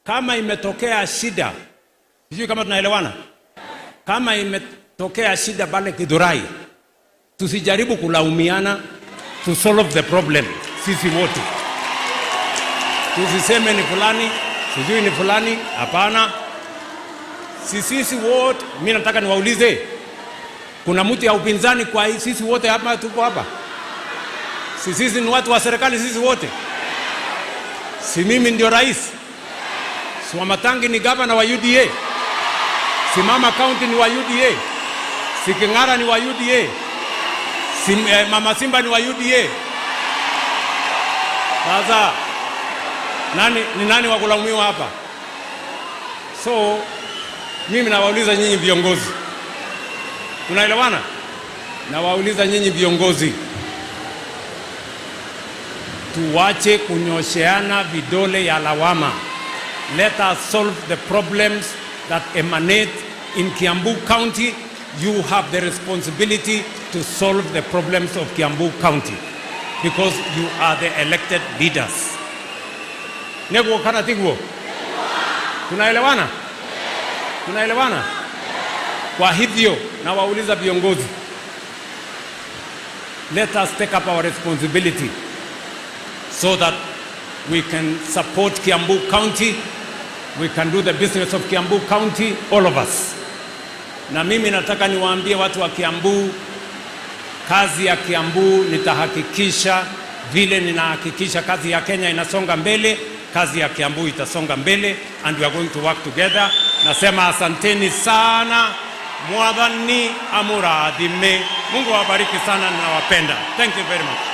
Kama imetokea shida, sijui kama tunaelewana, kama imetokea shida pale Githurai, tusijaribu kulaumiana, to solve the problem sisi wote. Tusiseme ni fulani, sijui ni fulani, hapana. Sisi wote, mimi nataka niwaulize, kuna mtu ya upinzani kwa sisi wote hapa tupo hapa? Sisi ni watu wa serikali sisi wote. Si mimi ndio rais? Si Wamatangi ni gavana wa UDA? Si Mama County ni wa UDA? Si King'ara ni wa UDA? Si Mama Simba ni wa UDA? Sasa nani wa kulaumiwa hapa? So mimi nawauliza nyinyi viongozi, tunaelewana? Nawauliza nyinyi viongozi, tuwache kunyosheana vidole ya lawama. Let us solve the problems that emanate in Kiambu County. You have the responsibility to solve the problems of Kiambu County because you are the elected leaders. Nego kana tigwo? Tunaelewana? Tunaelewana? Kwa hivyo na wauliza viongozi, let us take up our responsibility so that we can support Kiambu County, we can do the business of Kiambu County, all of us. Na mimi nataka niwaambie watu wa Kiambu, kazi ya Kiambu nitahakikisha vile ninahakikisha kazi ya Kenya inasonga mbele, kazi ya Kiambu itasonga mbele, and we are going to work together. Nasema asanteni sana, Mwathani amurathime. Mungu awabariki sana, ninawapenda. Thank you very much.